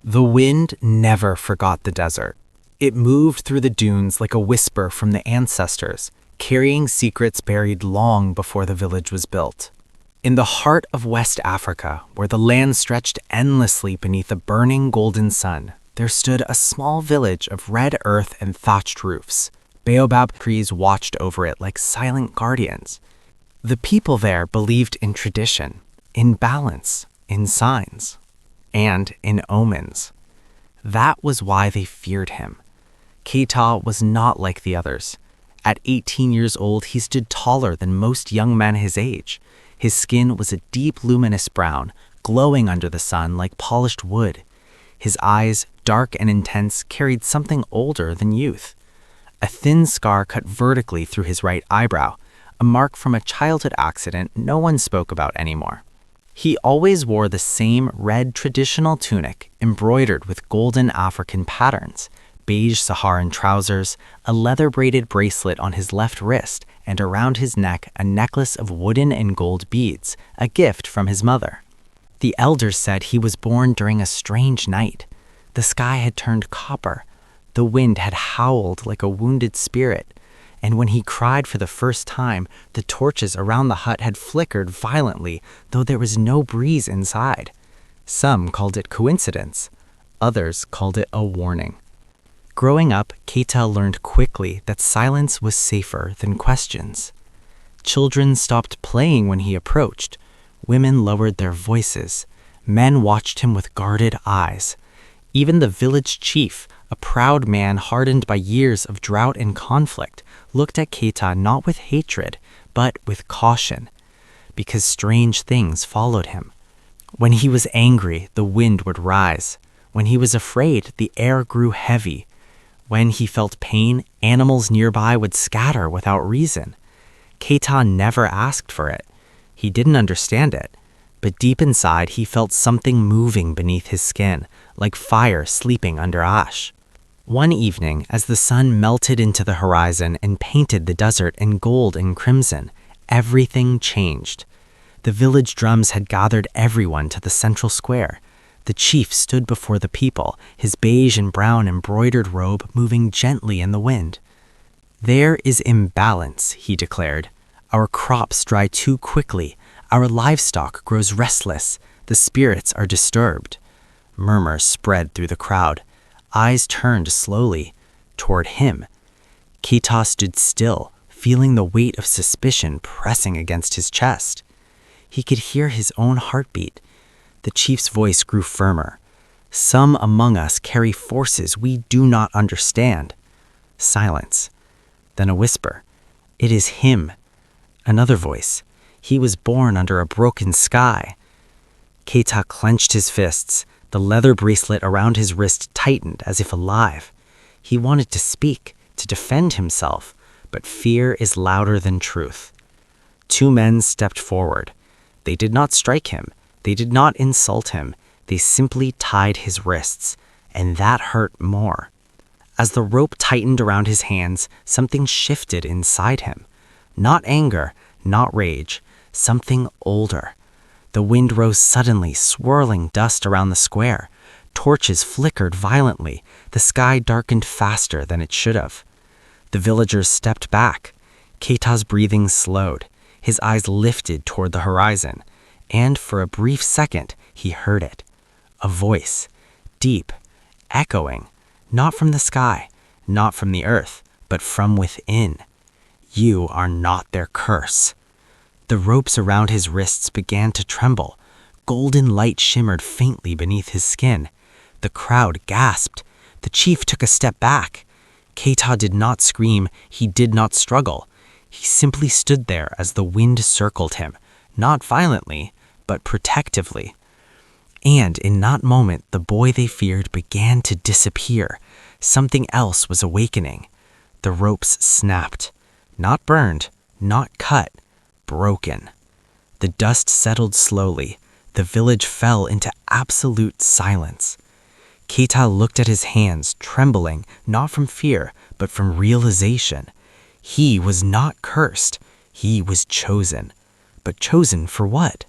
The wind never forgot the desert. It moved through the dunes like a whisper from the ancestors, carrying secrets buried long before the village was built. In the heart of West Africa, where the land stretched endlessly beneath a burning golden sun, there stood a small village of red earth and thatched roofs. Baobab trees watched over it like silent guardians. The people there believed in tradition, in balance, in signs, and in omens. That was why they feared him. Keita was not like the others. At 18 years old, he stood taller than most young men his age. His skin was a deep luminous brown, glowing under the sun like polished wood. His eyes, dark and intense, carried something older than youth. A thin scar cut vertically through his right eyebrow, a mark from a childhood accident no one spoke about anymore. He always wore the same red traditional tunic embroidered with golden African patterns, beige Saharan trousers, a leather-braided bracelet on his left wrist, and around his neck a necklace of wooden and gold beads, a gift from his mother. The elders said he was born during a strange night. The sky had turned copper. The wind had howled like a wounded spirit. And when he cried for the first time, the torches around the hut had flickered violently, though there was no breeze inside. Some called it coincidence. Others called it a warning. Growing up, Keita learned quickly that silence was safer than questions. Children stopped playing when he approached. Women lowered their voices. Men watched him with guarded eyes. Even the village chief, a proud man hardened by years of drought and conflict, looked at Keita not with hatred, but with caution, because strange things followed him. When he was angry, the wind would rise. When he was afraid, the air grew heavy. When he felt pain, animals nearby would scatter without reason. Keita never asked for it. He didn't understand it, but deep inside he felt something moving beneath his skin, like fire sleeping under ash. One evening, as the sun melted into the horizon and painted the desert in gold and crimson, everything changed. The village drums had gathered everyone to the central square. The chief stood before the people, his beige and brown embroidered robe moving gently in the wind. "There is imbalance," he declared. "Our crops dry too quickly. Our livestock grows restless. The spirits are disturbed." Murmurs spread through the crowd. Eyes turned slowly toward him. Keita stood still, feeling the weight of suspicion pressing against his chest. He could hear his own heartbeat. The chief's voice grew firmer. "Some among us carry forces we do not understand." Silence. Then a whisper. "It is him." Another voice. "He was born under a broken sky." Keita clenched his fists. The leather bracelet around his wrist tightened as if alive. He wanted to speak, to defend himself, but fear is louder than truth. Two men stepped forward. They did not strike him. They did not insult him. They simply tied his wrists, and that hurt more. As the rope tightened around his hands, something shifted inside him. Not anger, not rage, something older. The wind rose suddenly, swirling dust around the square. Torches flickered violently. The sky darkened faster than it should have. The villagers stepped back. Keita's breathing slowed. His eyes lifted toward the horizon. And for a brief second, he heard it. A voice, deep, echoing, not from the sky, not from the earth, but from within. "You are not their curse." The ropes around his wrists began to tremble. Golden light shimmered faintly beneath his skin. The crowd gasped. The chief took a step back. Keita did not scream. He did not struggle. He simply stood there as the wind circled him, not violently, but protectively. And in that moment, the boy they feared began to disappear. Something else was awakening. The ropes snapped. Not burned, not cut, broken. The dust settled slowly. The village fell into absolute silence. Keita looked at his hands, trembling, not from fear, but from realization. He was not cursed. He was chosen. But chosen for what?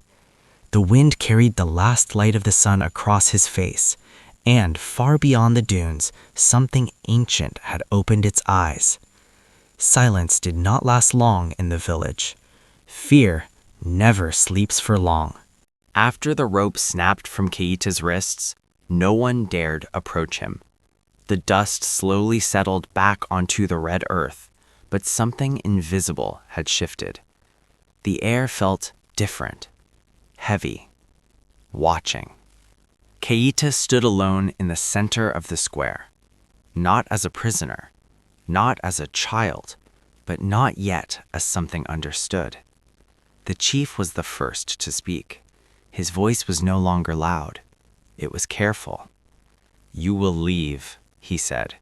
The wind carried the last light of the sun across his face. And far beyond the dunes, something ancient had opened its eyes. Silence did not last long in the village. Fear never sleeps for long. After the rope snapped from Keita's wrists, no one dared approach him. The dust slowly settled back onto the red earth, but something invisible had shifted. The air felt different, heavy, watching. Keita stood alone in the center of the square, not as a prisoner, not as a child, but not yet as something understood. The chief was the first to speak. His voice was no longer loud. It was careful. "You will leave," he said.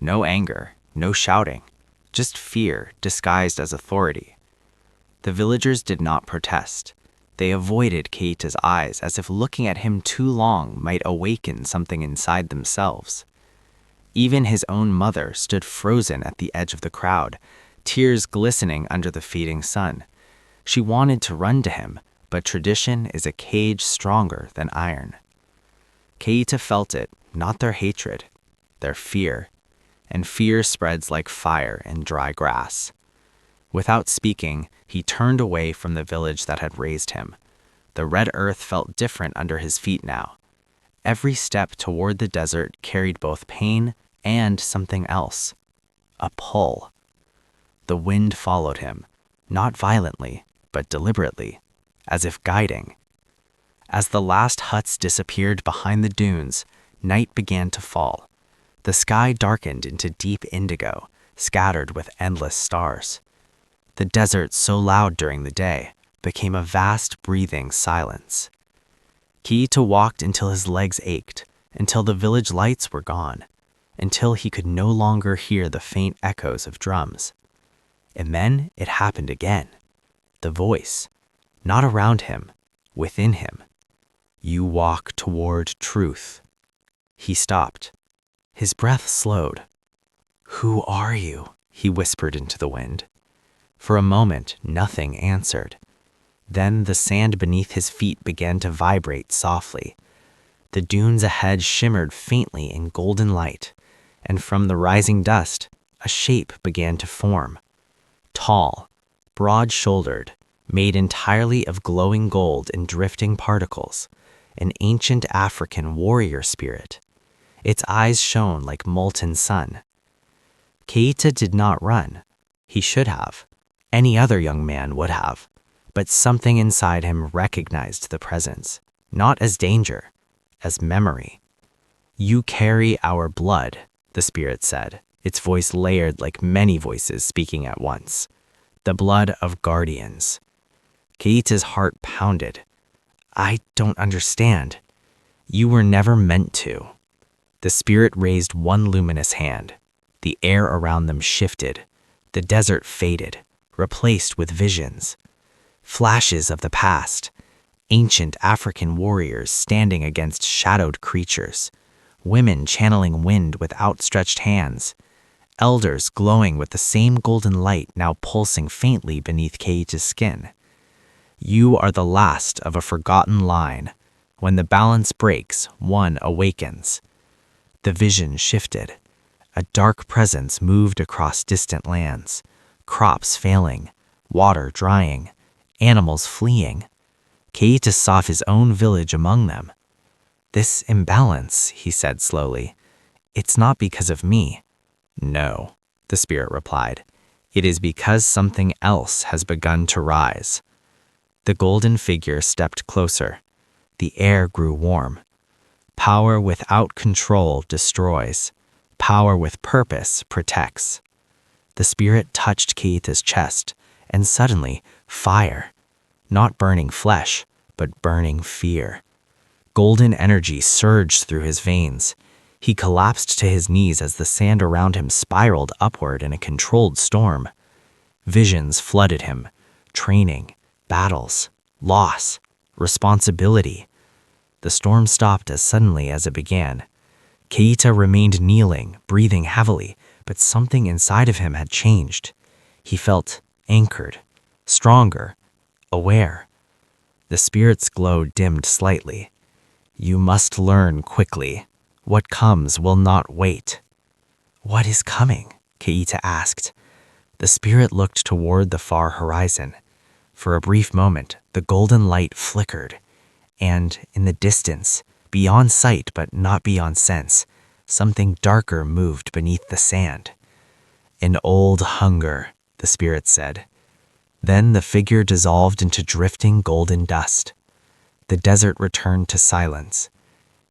No anger, no shouting, just fear disguised as authority. The villagers did not protest. They avoided Keita's eyes as if looking at him too long might awaken something inside themselves. Even his own mother stood frozen at the edge of the crowd, tears glistening under the fading sun. She wanted to run to him, but tradition is a cage stronger than iron. Keita felt it, not their hatred, their fear, and fear spreads like fire in dry grass. Without speaking, he turned away from the village that had raised him. The red earth felt different under his feet now. Every step toward the desert carried both pain and something else, a pull. The wind followed him, not violently, but deliberately, as if guiding. As the last huts disappeared behind the dunes, night began to fall. The sky darkened into deep indigo, scattered with endless stars. The desert, so loud during the day, became a vast breathing silence. Keita walked until his legs ached, until the village lights were gone, until he could no longer hear the faint echoes of drums. And then it happened again. The voice, not around him, within him. "You walk toward truth." He stopped. His breath slowed. "Who are you?" he whispered into the wind. For a moment, nothing answered. Then the sand beneath his feet began to vibrate softly. The dunes ahead shimmered faintly in golden light, and from the rising dust, a shape began to form. Tall, broad-shouldered, made entirely of glowing gold and drifting particles, an ancient African warrior spirit. Its eyes shone like molten sun. Keita did not run. He should have. Any other young man would have. But something inside him recognized the presence, not as danger, as memory. "You carry our blood," the spirit said, its voice layered like many voices speaking at once. "The blood of guardians." Keita's heart pounded. "I don't understand." "You were never meant to." The spirit raised one luminous hand. The air around them shifted. The desert faded, replaced with visions. Flashes of the past. Ancient African warriors standing against shadowed creatures. Women channeling wind with outstretched hands. Elders glowing with the same golden light now pulsing faintly beneath Keita's skin. "You are the last of a forgotten line. When the balance breaks, one awakens." The vision shifted. A dark presence moved across distant lands, crops failing, water drying, animals fleeing. Keita saw his own village among them. "This imbalance," he said slowly, "it's not because of me." "No," the spirit replied. "It is because something else has begun to rise." The golden figure stepped closer. The air grew warm. Power without control destroys. Power with purpose protects. The spirit touched Keita's chest, and suddenly, fire. Not burning flesh, but burning fear. Golden energy surged through his veins. He collapsed to his knees as the sand around him spiraled upward in a controlled storm. Visions flooded him. Training, battles, loss, responsibility. The storm stopped as suddenly as it began. Keita remained kneeling, breathing heavily, but something inside of him had changed. He felt anchored, stronger, aware. The spirit's glow dimmed slightly. "You must learn quickly," What comes will not wait. What is coming? Keita asked. The spirit looked toward the far horizon. For a brief moment, the golden light flickered, and in the distance, beyond sight but not beyond sense, something darker moved beneath the sand. An old hunger, the spirit said. Then the figure dissolved into drifting golden dust. The desert returned to silence.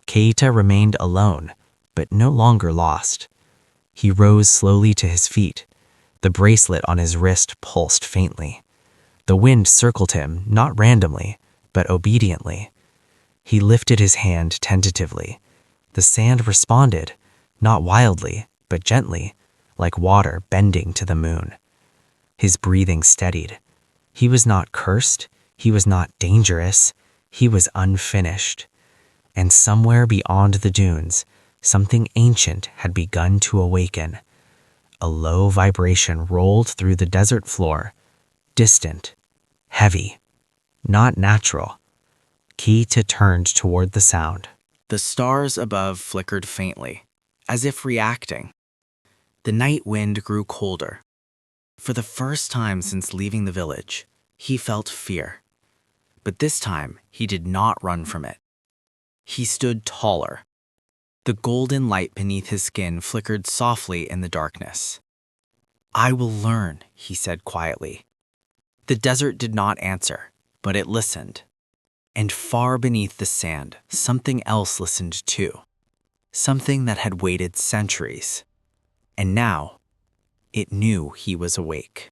Keita remained alone, but no longer lost. He rose slowly to his feet. The bracelet on his wrist pulsed faintly. The wind circled him, not randomly, but obediently. He lifted his hand tentatively. The sand responded, not wildly, but gently, like water bending to the moon. His breathing steadied. He was not cursed. He was not dangerous. He was unfinished. And somewhere beyond the dunes, something ancient had begun to awaken. A low vibration rolled through the desert floor, distant, heavy, not natural. Keita turned toward the sound. The stars above flickered faintly, as if reacting. The night wind grew colder. For the first time since leaving the village, he felt fear. But this time, he did not run from it. He stood taller. The golden light beneath his skin flickered softly in the darkness. "I will learn," he said quietly. The desert did not answer, but it listened. And far beneath the sand, something else listened too. Something that had waited centuries. And now, it knew he was awake.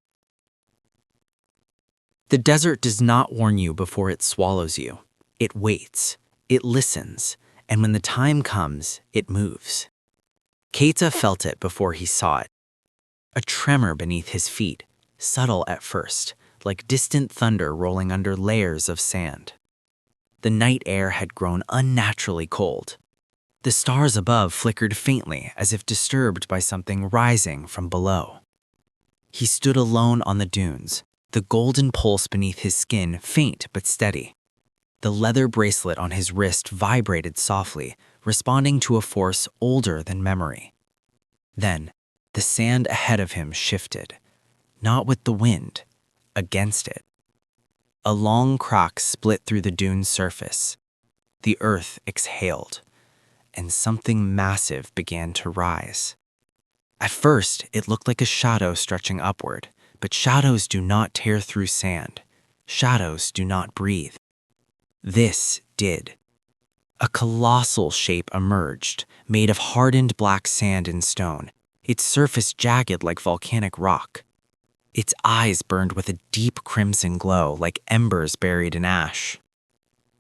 The desert does not warn you before it swallows you. It waits, it listens, and when the time comes, it moves. Keita felt it before he saw it. A tremor beneath his feet, subtle at first, like distant thunder rolling under layers of sand. The night air had grown unnaturally cold. The stars above flickered faintly as if disturbed by something rising from below. He stood alone on the dunes, the golden pulse beneath his skin faint but steady. The leather bracelet on his wrist vibrated softly, responding to a force older than memory. Then, the sand ahead of him shifted, not with the wind, against it. A long crack split through the dune's surface. The earth exhaled, and something massive began to rise. At first, it looked like a shadow stretching upward, but shadows do not tear through sand. Shadows do not breathe. This did. A colossal shape emerged, made of hardened black sand and stone, its surface jagged like volcanic rock. Its eyes burned with a deep crimson glow like embers buried in ash.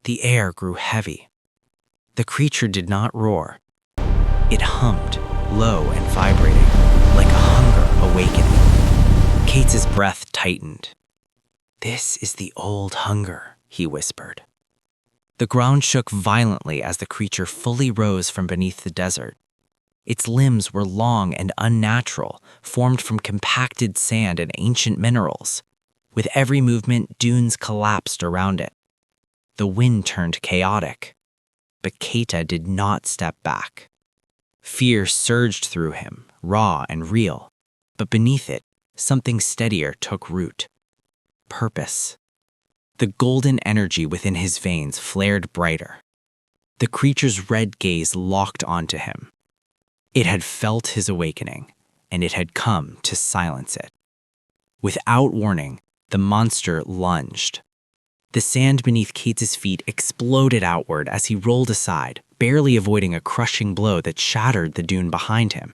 The air grew heavy. The creature did not roar. It hummed, low and vibrating, like a hunger awakening. Keita's breath tightened. "This is the old hunger," he whispered. The ground shook violently as the creature fully rose from beneath the desert. Its limbs were long and unnatural, formed from compacted sand and ancient minerals. With every movement, dunes collapsed around it. The wind turned chaotic. But Keita did not step back. Fear surged through him, raw and real. But beneath it, something steadier took root. Purpose. The golden energy within his veins flared brighter. The creature's red gaze locked onto him. It had felt his awakening, and it had come to silence it. Without warning, the monster lunged. The sand beneath Keita's feet exploded outward as he rolled aside, barely avoiding a crushing blow that shattered the dune behind him.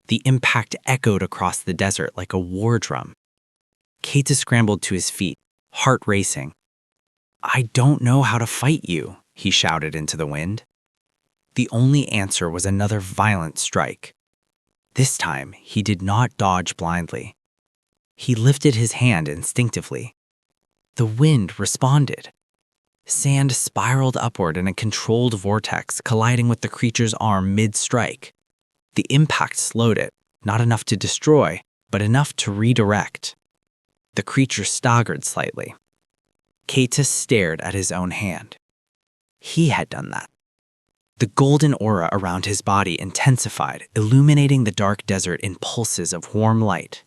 The impact echoed across the desert like a war drum. Keita scrambled to his feet, heart racing. "I don't know how to fight you," he shouted into the wind. The only answer was another violent strike. This time, he did not dodge blindly. He lifted his hand instinctively. The wind responded. Sand spiraled upward in a controlled vortex, colliding with the creature's arm mid-strike. The impact slowed it, not enough to destroy, but enough to redirect. The creature staggered slightly. Keita stared at his own hand. He had done that. The golden aura around his body intensified, illuminating the dark desert in pulses of warm light.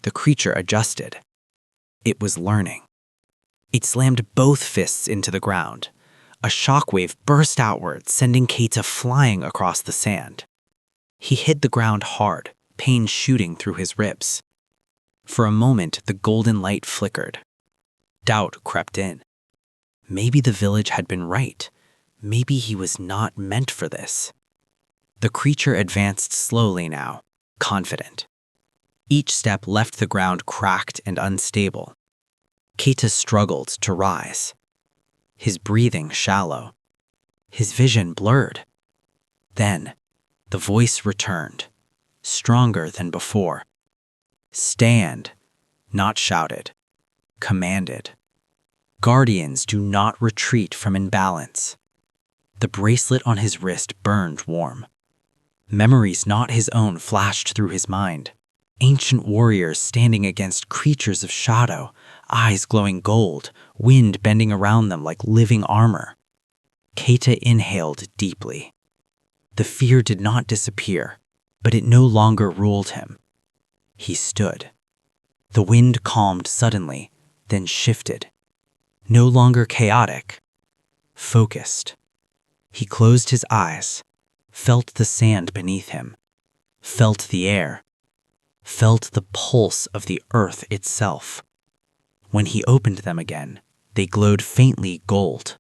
The creature adjusted. It was learning. It slammed both fists into the ground. A shockwave burst outward, sending Keita flying across the sand. He hit the ground hard, pain shooting through his ribs. For a moment, the golden light flickered. Doubt crept in. Maybe the village had been right. Maybe he was not meant for this. The creature advanced slowly now, confident. Each step left the ground cracked and unstable. Keita struggled to rise. His breathing shallow. His vision blurred. Then, the voice returned, stronger than before. Stand, not shouted, commanded. Guardians do not retreat from imbalance. The bracelet on his wrist burned warm. Memories not his own flashed through his mind. Ancient warriors standing against creatures of shadow, eyes glowing gold, wind bending around them like living armor. Keita inhaled deeply. The fear did not disappear, but it no longer ruled him. He stood. The wind calmed suddenly, then shifted. No longer chaotic, focused. He closed his eyes, felt the sand beneath him, felt the air, felt the pulse of the earth itself. When he opened them again, they glowed faintly gold.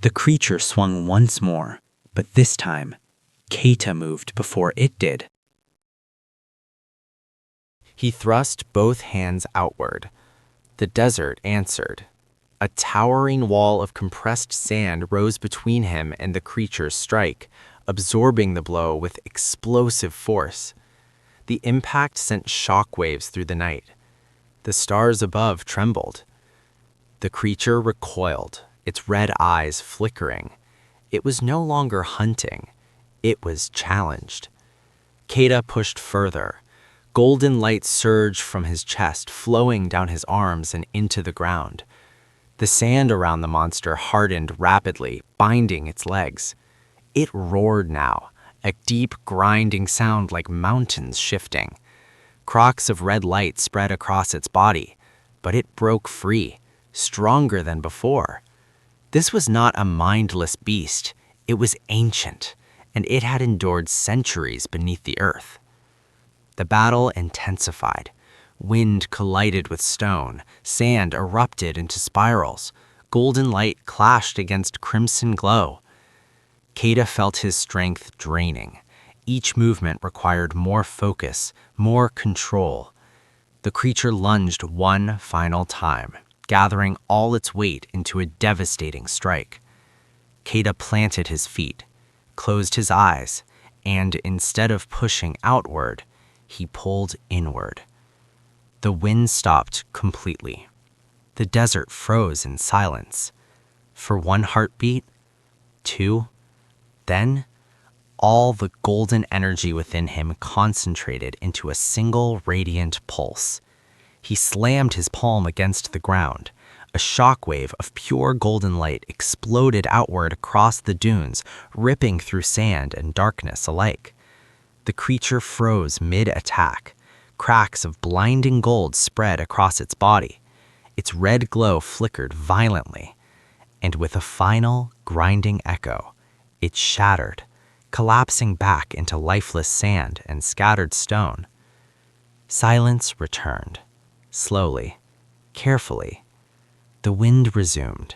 The creature swung once more, but this time, Keita moved before it did. He thrust both hands outward. The desert answered. A towering wall of compressed sand rose between him and the creature's strike, absorbing the blow with explosive force. The impact sent shockwaves through the night. The stars above trembled. The creature recoiled, its red eyes flickering. It was no longer hunting. It was challenged. Keita pushed further. Golden light surged from his chest, flowing down his arms and into the ground. The sand around the monster hardened rapidly, binding its legs. It roared now, a deep, grinding sound like mountains shifting. Crocks of red light spread across its body, but it broke free, stronger than before. This was not a mindless beast. It was ancient, and it had endured centuries beneath the earth. The battle intensified. Wind collided with stone, sand erupted into spirals, golden light clashed against crimson glow. Keita felt his strength draining. Each movement required more focus, more control. The creature lunged one final time, gathering all its weight into a devastating strike. Keita planted his feet, closed his eyes, and instead of pushing outward, he pulled inward. The wind stopped completely. The desert froze in silence. For one heartbeat, two, then all the golden energy within him concentrated into a single radiant pulse. He slammed his palm against the ground. A shockwave of pure golden light exploded outward across the dunes, ripping through sand and darkness alike. The creature froze mid-attack. Cracks of blinding gold spread across its body. Its red glow flickered violently, and with a final, grinding echo, it shattered, collapsing back into lifeless sand and scattered stone. Silence returned, slowly, carefully. The wind resumed,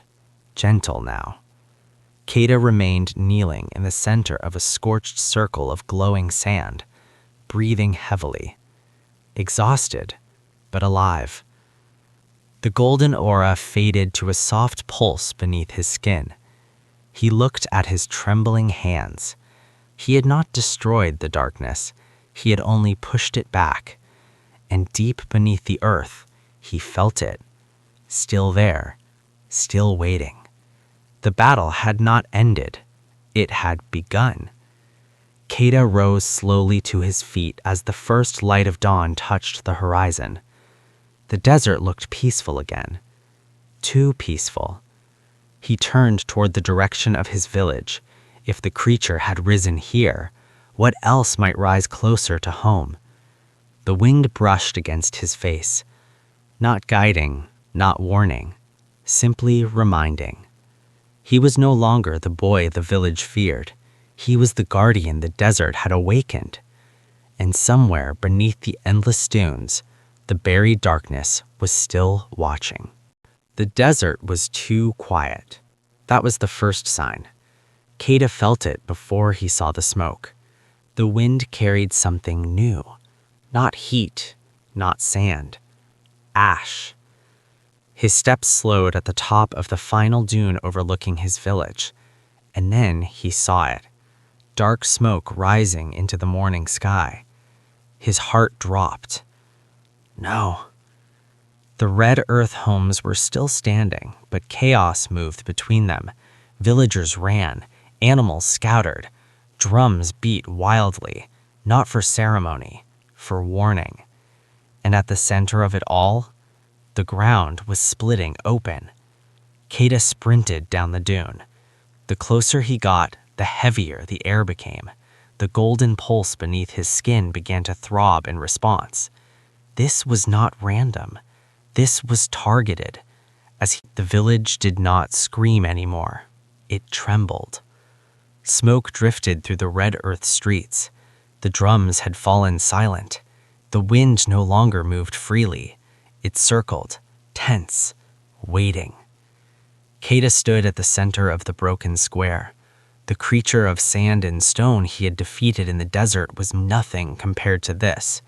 gentle now. Keita remained kneeling in the center of a scorched circle of glowing sand, breathing heavily. Exhausted, but alive. The golden aura faded to a soft pulse beneath his skin. He looked at his trembling hands. He had not destroyed the darkness. He had only pushed it back. And deep beneath the earth, he felt it. Still there, still waiting. The battle had not ended. It had begun. Keita rose slowly to his feet as the first light of dawn touched the horizon. The desert looked peaceful again. Too peaceful. He turned toward the direction of his village. If the creature had risen here, what else might rise closer to home? The wind brushed against his face, not guiding, not warning, simply reminding. He was no longer the boy the village feared. He was the guardian the desert had awakened. And somewhere beneath the endless dunes, the buried darkness was still watching. The desert was too quiet. That was the first sign. Keita felt it before he saw the smoke. The wind carried something new. Not heat, not sand. Ash. His steps slowed at the top of the final dune overlooking his village, and then he saw it. Dark smoke rising into the morning sky. His heart dropped. No. The red earth homes were still standing, but chaos moved between them. Villagers ran, animals scattered, drums beat wildly, not for ceremony, for warning. And at the center of it all, the ground was splitting open. Keita sprinted down the dune. The closer he got, the heavier the air became. The golden pulse beneath his skin began to throb in response. This was not random. This was targeted. The village did not scream anymore. It trembled. Smoke drifted through the red earth streets. The drums had fallen silent. The wind no longer moved freely. It circled, tense, waiting. Keita stood at the center of the broken square. The creature of sand and stone he had defeated in the desert was nothing compared to this,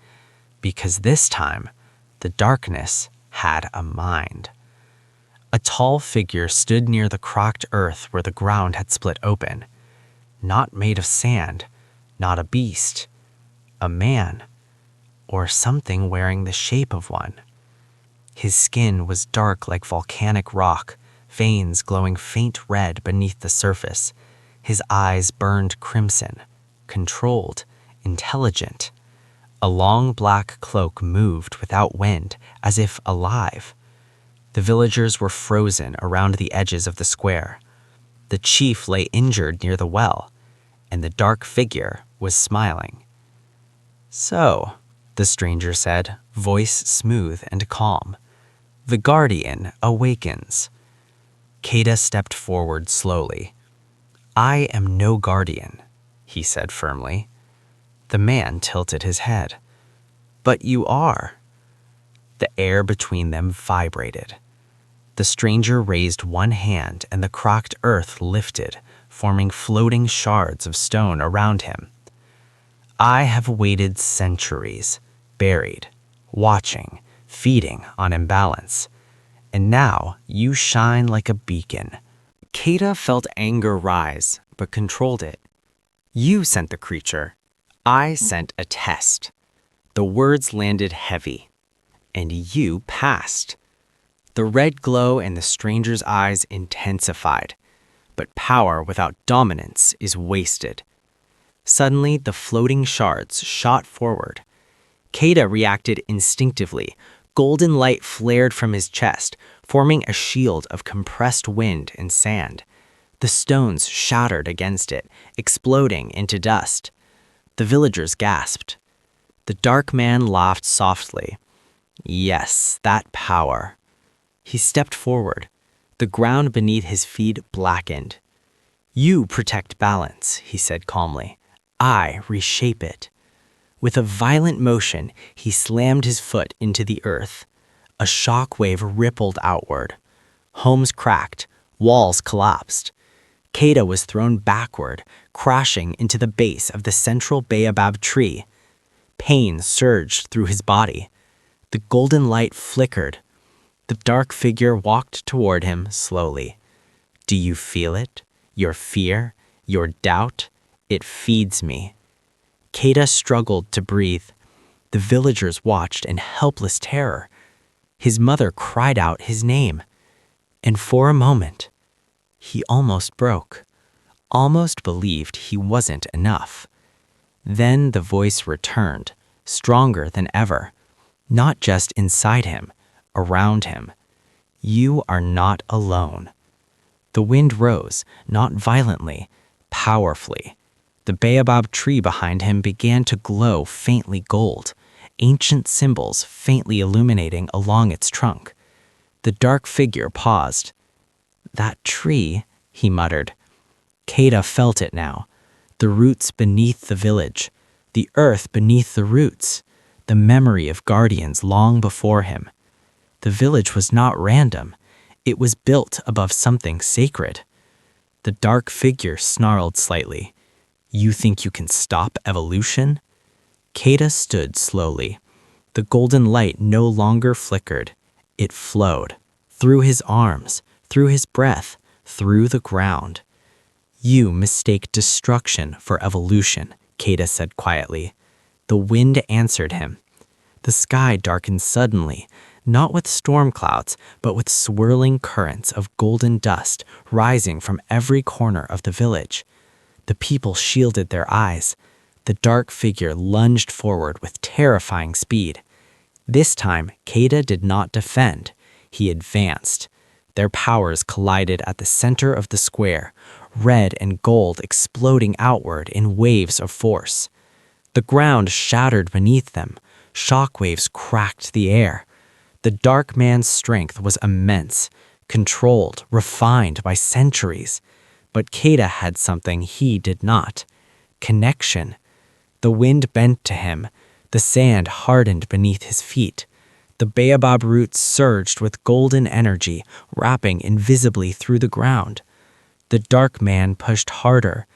because this time, the darkness had a mind. A tall figure stood near the cracked earth where the ground had split open. Not made of sand, not a beast, a man, or something wearing the shape of one. His skin was dark like volcanic rock, veins glowing faint red beneath the surface. His eyes burned crimson, controlled, intelligent. A long black cloak moved without wind, as if alive. The villagers were frozen around the edges of the square. The chief lay injured near the well, and the dark figure was smiling. "So," the stranger said, voice smooth and calm, "the guardian awakens." Keita stepped forward slowly. "I am no guardian," he said firmly. The man tilted his head. "But you are." The air between them vibrated. The stranger raised one hand and the cracked earth lifted, forming floating shards of stone around him. "I have waited centuries, buried, watching, feeding on imbalance. And now you shine like a beacon." Keita felt anger rise, but controlled it. "You sent the creature. I sent a test." The words landed heavy. "And you passed." The red glow in the stranger's eyes intensified. But power without dominance is wasted. Suddenly, the floating shards shot forward. Keita reacted instinctively. Golden light flared from his chest, forming a shield of compressed wind and sand. The stones shattered against it, exploding into dust. The villagers gasped. The dark man laughed softly. Yes, that power. He stepped forward. The ground beneath his feet blackened. "You protect balance," he said calmly. "I reshape it." With a violent motion, he slammed his foot into the earth. A shock wave rippled outward. Homes cracked, walls collapsed. Keita was thrown backward, crashing into the base of the central baobab tree. Pain surged through his body. The golden light flickered. The dark figure walked toward him slowly. "Do you feel it? Your fear? Your doubt? It feeds me." Keita struggled to breathe. The villagers watched in helpless terror. His mother cried out his name. And for a moment, he almost broke, almost believed he wasn't enough. Then the voice returned, stronger than ever, not just inside him, around him. "You are not alone." The wind rose, not violently, powerfully. The baobab tree behind him began to glow faintly gold, ancient symbols faintly illuminating along its trunk. The dark figure paused. "That tree," he muttered. Keita felt it now. The roots beneath the village, the earth beneath the roots, the memory of guardians long before him. The village was not random. It was built above something sacred. The dark figure snarled slightly. "You think you can stop evolution?" Keita stood slowly. The golden light no longer flickered. It flowed. Through his arms, through his breath, through the ground. "You mistake destruction for evolution," Keita said quietly. The wind answered him. The sky darkened suddenly, not with storm clouds, but with swirling currents of golden dust rising from every corner of the village. The people shielded their eyes. The dark figure lunged forward with terrifying speed. This time, Keita did not defend. He advanced. Their powers collided at the center of the square, red and gold exploding outward in waves of force. The ground shattered beneath them. Shockwaves cracked the air. The dark man's strength was immense, controlled, refined by centuries. But Keita had something he did not: connection. The wind bent to him. The sand hardened beneath his feet. The baobab roots surged with golden energy, wrapping invisibly through the ground. The dark man pushed harder.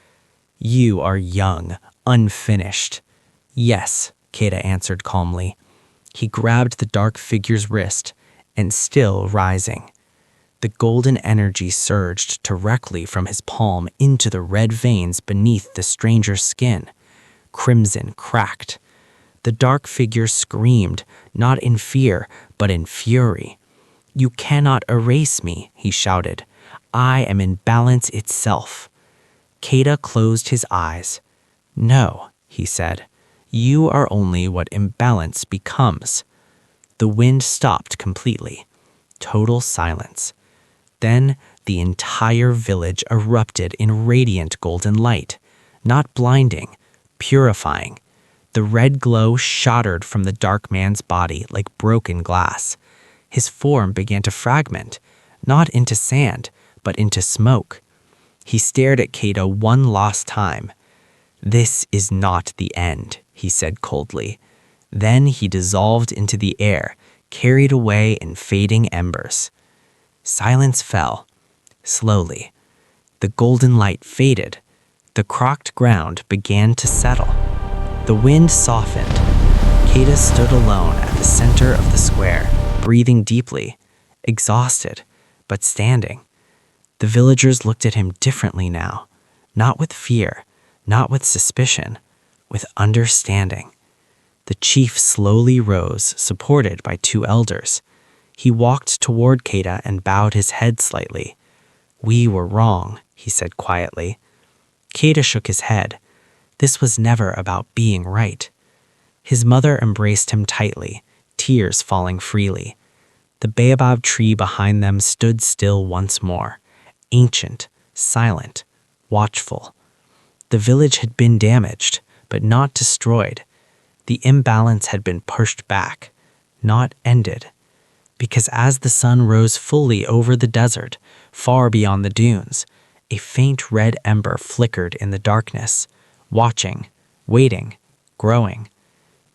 "You are young, unfinished." "Yes," Keita answered calmly. He grabbed the dark figure's wrist, and still rising. The golden energy surged directly from his palm into the red veins beneath the stranger's skin. Crimson cracked. The dark figure screamed, not in fear, but in fury. "You cannot erase me," he shouted. "I am in balance itself." Keita closed his eyes. "No," he said. "You are only what imbalance becomes." The wind stopped completely. Total silence. Then the entire village erupted in radiant golden light. Not blinding, purifying. The red glow shattered from the dark man's body like broken glass. His form began to fragment, not into sand, but into smoke. He stared at Keita one last time. "This is not the end," he said coldly. Then he dissolved into the air, carried away in fading embers. Silence fell. Slowly. The golden light faded. The crocked ground began to settle. The wind softened. Keita stood alone at the center of the square, breathing deeply, exhausted, but standing. The villagers looked at him differently now, not with fear, not with suspicion, with understanding. The chief slowly rose, supported by two elders. He walked toward Keita and bowed his head slightly. "We were wrong," he said quietly. Keita shook his head. This was never about being right. His mother embraced him tightly, tears falling freely. The baobab tree behind them stood still once more, ancient, silent, watchful. The village had been damaged, but not destroyed. The imbalance had been pushed back, not ended. Because as the sun rose fully over the desert, far beyond the dunes, a faint red ember flickered in the darkness, watching, waiting, growing.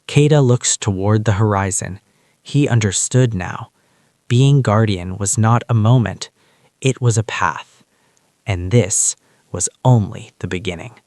Keita looked toward the horizon. He understood now. Being guardian was not a moment, it was a path. And this was only the beginning.